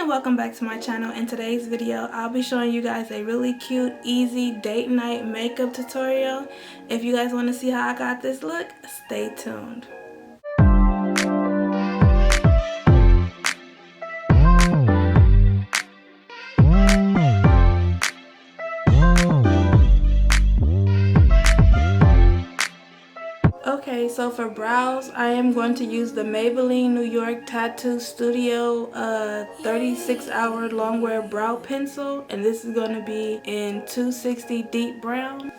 and welcome back to my channel. In today's video I'll be showing you guys a really cute easy date night makeup tutorial. If you guys want to see how I got this look, stay tuned. Okay, so for brows, I am going to use the Maybelline New York Tattoo Studio 36-hour longwear brow pencil, and this is going to be in 260 deep brown.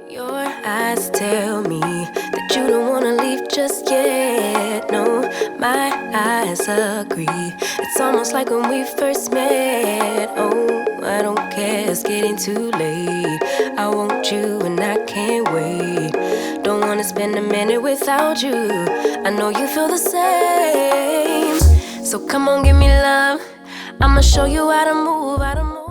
Your eyes tell me that you don't want to leave just yet. No, my eyes agree. It's almost like when we first met. Oh, I don't care, it's getting too late. I want you and I can't wait. Don't want to spend a minute without you. I know you feel the same. So come on, give me love. I'ma show you how to move,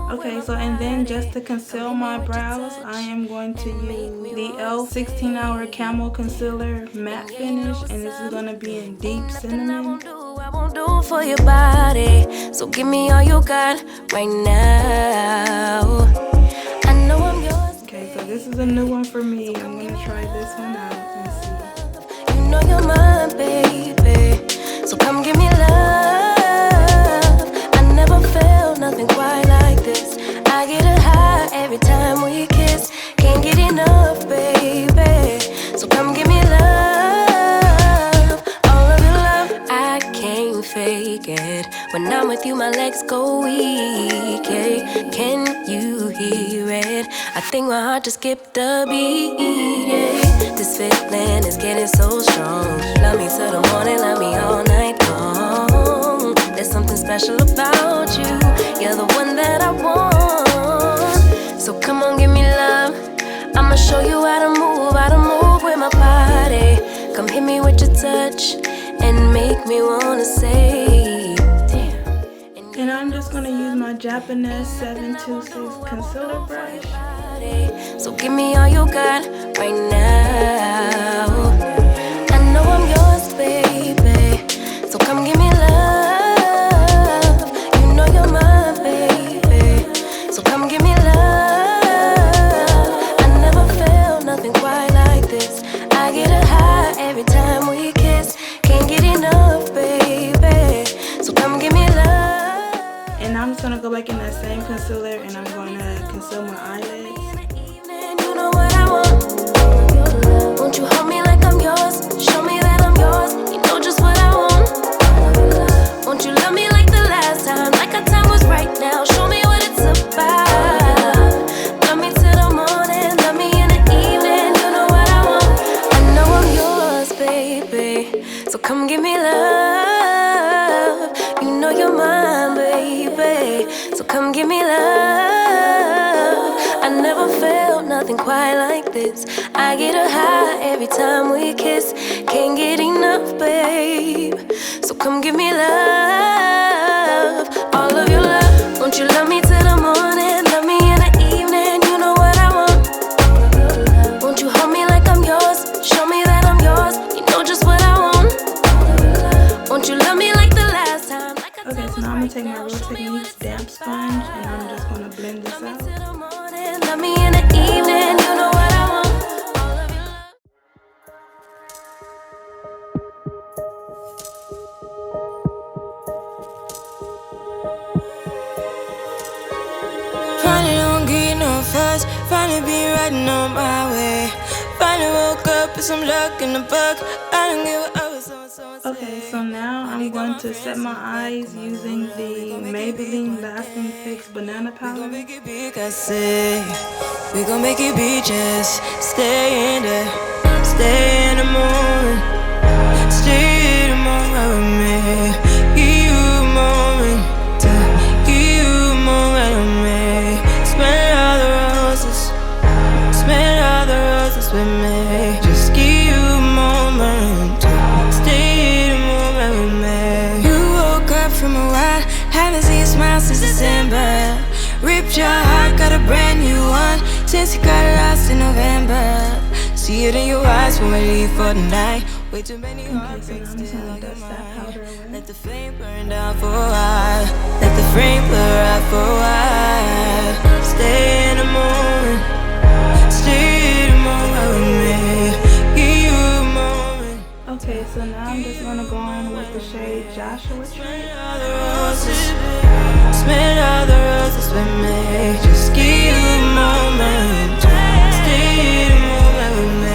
Okay, so and then just to conceal my brows, I am going to use the E.l.f 16-hour Camo Concealer Matte Finish, and this is going to be in Deep Cinnamon. I won't do for your body, so give me all you got right now. I know I'm yours. Okay, so this is a new one for me. I'm going to try this one out and see. You know you're mine, baby, so come give me love. I never felt nothing quite like this. I get a high every time we kiss. Can't get enough, baby, so come give me love. All of your love, I can't fake it. When I'm with you, my legs go weak, yeah. Can you hear it? I think my heart just skipped a beat, yeah. This feeling is getting so strong. Love me till the morning, love me all night long. There's something special about you. You're the one that I want. So come on, give me love. I'ma show you how to move with my body. Come hit me with your touch and make me wanna say, damn. And I'm just gonna use my Japanese 726 concealer brush. So give me all you got right now. I know I'm yours, baby, so come give me love. You know you're mine, baby, so come give me love. I never felt nothing quite like this. I get a high every time we kiss. Can't get enough, baby, so come give me love. And I'm just gonna go back in that same concealer and I'm gonna conceal my eyelids. You know what I want. Won't you hold me like I'm yours? Show me that I'm yours. You know just what I want. Won't you love me like the last time? Like our time was right now. Show me what it's about. Love me till the morning. Love me in the evening. You know what I want. I know I'm yours, baby, so come give me love. You know you're mine, baby, so come give me love. I never felt nothing quite like this. I get a high every time we kiss. Can't get enough, babe, so come give me love. All of your love. Won't you love me till the morning? Love me in the evening. You know what I want. Won't you hold me like I'm yours? Show me that I'm yours. You know just what I want. Won't you love me like the last time? Okay, so now I'm gonna take my Real Techniques damp sponge and I'm just gonna blend this out. Love me in the evening, you know what I want. All of your love. Finally don't get no fuss. Finally be riding on my way. Finally woke up with some luck in the book. I don't give a Okay, so now I'm going to set my eyes using the Maybelline Lasting Fix Banana Powder. Make it big, I say. We gon' make it big, just stay in there. Stay in the moment. Stay in the moment with me. Give you a moment. Give you a moment with me. Smell all the roses. Smell all the roses with me. Just give you a moment. Stay in the moment with me. You woke up from a while. Haven't seen you smile since December. Ripped your heart, got a brand new one since you got lost in November. See it in your eyes when we leave for the night. Way too many heartbreaks still on your mind. Let the flame burn down for a while. Let the flame I'm just gonna go on with the shade Joshua Tree. Smell all the roses with me. Just give you a moment. Stay in the moment with me.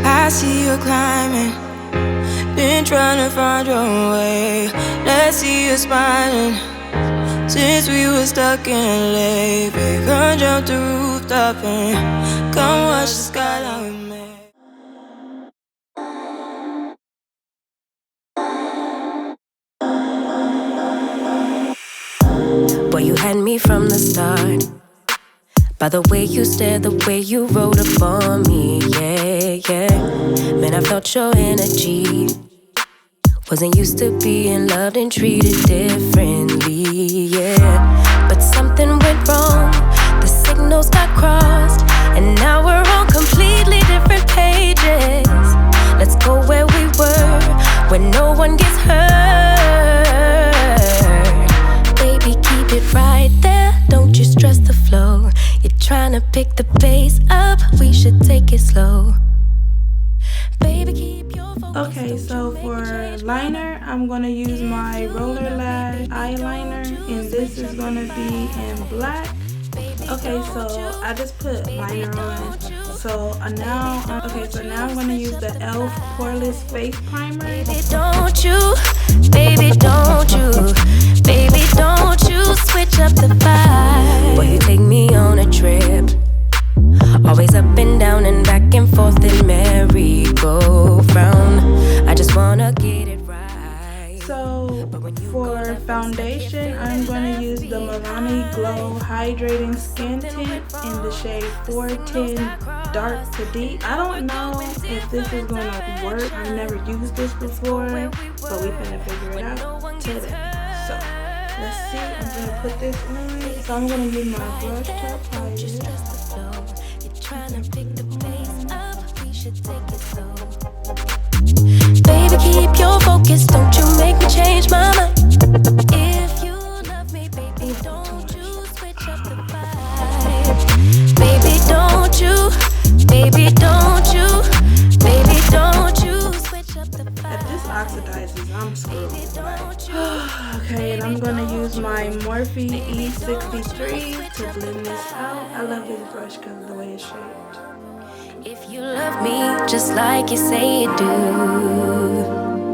I see you climbing, been trying to find your way. Let's see you smiling. Since we were stuck in LA, babe, come jump the rooftop and come watch the skyline with me. Boy, you had me from the start. By the way you stared, the way you wrote up on me, yeah, yeah. Man, I felt your energy. Wasn't used to being loved and treated differently, yeah. But something went wrong, the signals got crossed, and now we're on completely different pages. Let's go where we were, where no one gets hurt. Baby, keep it right there, don't you stress the flow. You're trying to pick the pace up, we should take it slow. Baby, keep your focus. Okay, so for liner, I'm gonna use my Roller Lash eyeliner, and this is gonna be in black. Okay, so I just put liner on. So now I'm gonna use the E.l.f. Poreless face primer. Baby, don't you, baby, don't you, baby, don't you switch up the vibe. Boy, you take me on a trip. Always up and down and back and forth in merry-go-round. I just wanna get it right. So for foundation, I'm going to use the Milani Glow Hydrating Skin Tint in the shade 410 Dark to Deep. I don't know if this is going to work. I've never used this before, but we're going to figure it out today. So let's see. I'm going to put this on. So I'm going to use my brush to apply it. Trying to pick the pace up, we should take it slow. Baby, keep your focus, don't you make me change my mind. If you love me, baby, don't you switch up the vibe. Baby, don't you, baby, don't you, baby, don't you switch up the vibe. If this oxidizes, I'm screwed. Okay, and I'm gonna use my Morphe E63 to blend this out. I love this brush because of the way it's shaped. If you love me just like you say you do,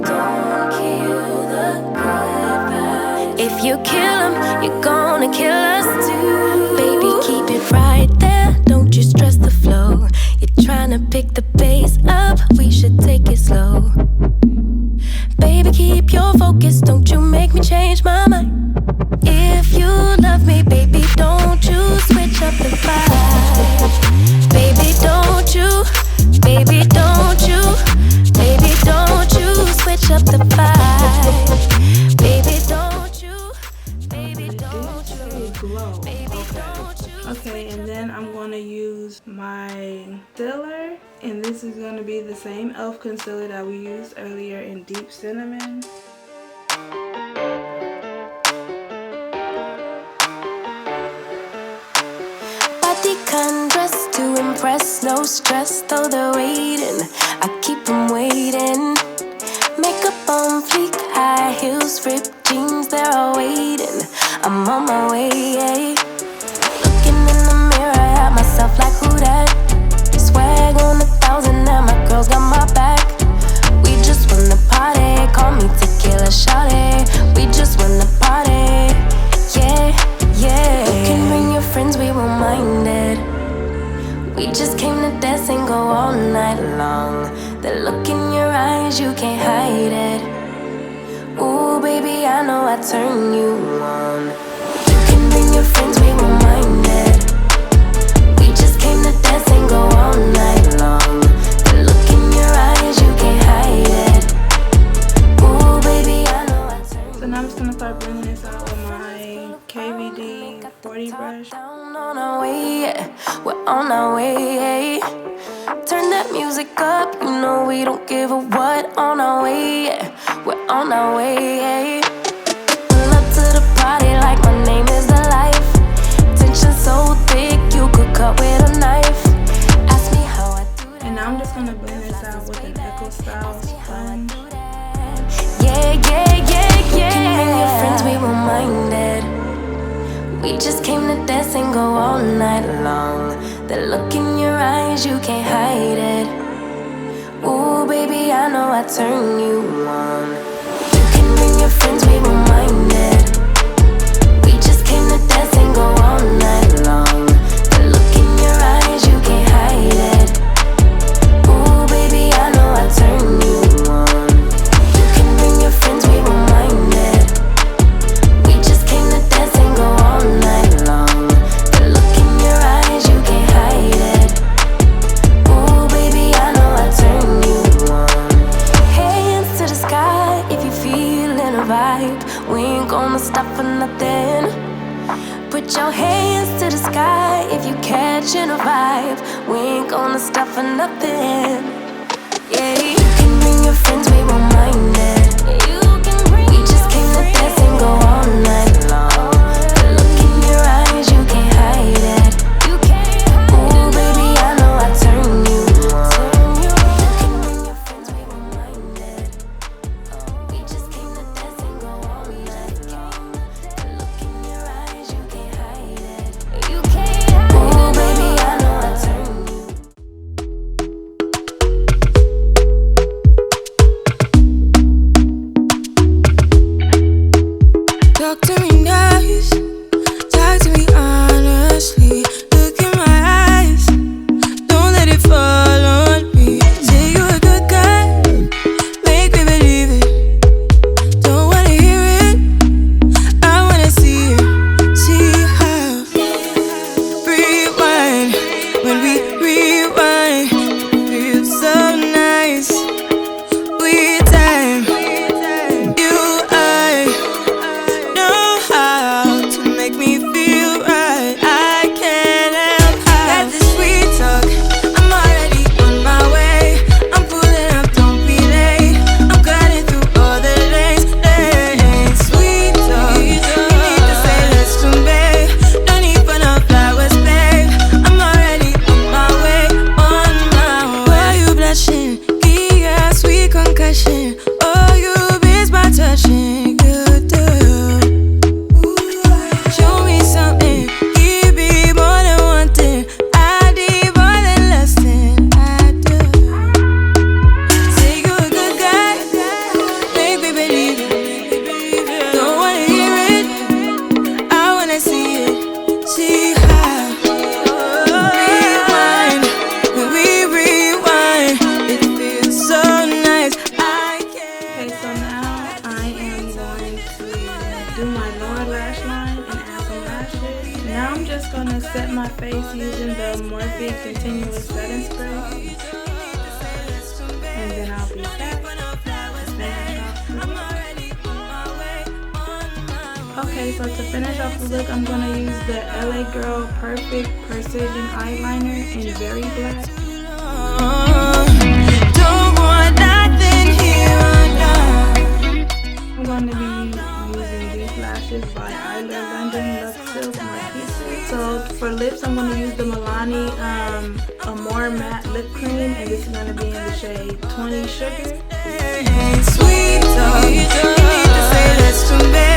don't kill the good vibes. If you kill them, you're gonna kill us too. Baby, keep it right there, don't you stress the flow. You're trying to pick the pace up, we should take it slow. Baby, keep your focus, don't you make me change my mind. If you love me, baby, don't you switch up the vibe. Baby, don't you, baby, don't you, baby, don't you switch up the vibe. Baby, don't you, baby, don't you, Glow. baby, don't you. Okay, and then I'm going to use my concealer, and this is going to be the same E.l.f. concealer that we used earlier in Deep Cinnamon. Body dress to impress, no stress, though they're waiting. I keep them waiting. Makeup on fleek, high heels, ripped jeans, they're all waiting. I'm on my way. Looking in the mirror at myself like who that? Swag on 1,000 and my girls got my back. We just wanna party, call me tequila shawty. We just wanna party, yeah, yeah. You can bring your friends, we won't mind it. We just came to dance and go all night long. The look in your eyes, you can't hide it. Ooh, baby, I know I turn you on. You can bring your friends, we won't mind it. We just came to dance and go all night long. The look in your eyes, you can't hide it. Ooh, baby, I know I turn you on. So now I'm just gonna start bringing this out with my KVD 40 brush. Down on our way, yeah. We're on our way. Turn that music up, you know we don't give a what. On our way, yeah. We're on our way. Pull up to the party like my name is the life. Tension so thick, you could cut with a knife. Ask me how I do that. And now I'm just gonna blend this out with an Echo Style sponge. Yeah. You can bring your friends, we won't mind it. We just came to dance and go all night long. The look in your eyes, you can't hide it. Ooh, baby, I know I turn you on. You can bring your friends, we won't mind it. We just came to dance and go all night long. The look in your eyes, you can't hide it. Ooh, baby, I know I turn you on. You can bring your friends, we won't mind it. We just came to dance and go all night long. The look in your eyes, you can't hide it. Ooh, baby, I know I turn you on. Hands to the sky if you feelin' a vibe. We ain't gonna stop for nothing. Put your hands to the sky if you catchin' a vibe. We ain't gonna stop for nothing. Yeah, you can bring your friends, we won't mind it. We just came to dance and go all night long. The look in your eyes, you can't hide it. Ooh, baby, I know I turn you on. You can bring your friends, we won't mind it. We just came to dance and go all night long. The look in your eyes, you can't hide it. Ooh, baby, I know I turn you. Talk to me nice, talk to me honestly. Look in my eyes, don't let it fall on me. Say you a good guy, make me believe it. Don't wanna hear it, I wanna see it. See how rewind, when we rewind, it feels so nice. We time, you I know how to make me feel right. I can't help how that this sweet talk. I'm already on my way. I'm pulling up, don't be late. I'm cutting through all the lanes. Sweet talk, you need to say less to me. No need for no flowers, babe. I'm already on my way, on my way. Why you blushing? Yeah, sweet concussion. Oh, you miss my touching. You do. Show me something, give me more than one thing. I need more than less than I do. Say you a good guy, make me believe it. Don't wanna hear it, I wanna see it. See how rewind, when we rewind, it feels so nice. I Okay, can't. so now I am going to do my lower lash line and add some lashes. Now I'm just gonna set my face using the Morphe Continuous Setting Spray. And then I'll be back to finish off the look. Okay, so to finish off the look, I'm gonna use the LA Girl Perfect Precision Eyeliner in Very Black. Don't want nothing here or now. I'm going to be using these lashes by Eylure London Luxe Silk Marquise. So for lips, I'm going to use the Milani Amore Matte Lip Cream, and this is going to be in the shade 20 Sugar. Sweet talk, you need to say less to me.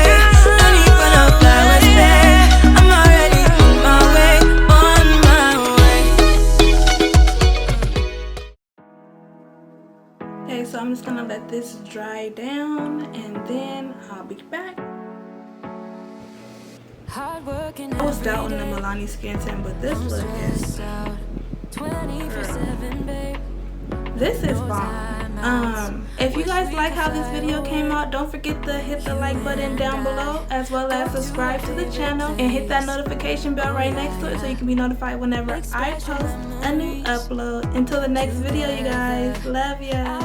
No need for no flowers, babe. I'm already on my way, on my way. Okay, so I'm just going to let this dry down, and then I'll be back. I was doubting the Milani skin tint, but this look is 24/7, babe. This is bomb. If you guys like how this video came out, don't forget to hit the like button down below, as well as subscribe to the channel and hit that notification bell right next to it so you can be notified whenever I post a new upload. Until the next video, you guys, love ya.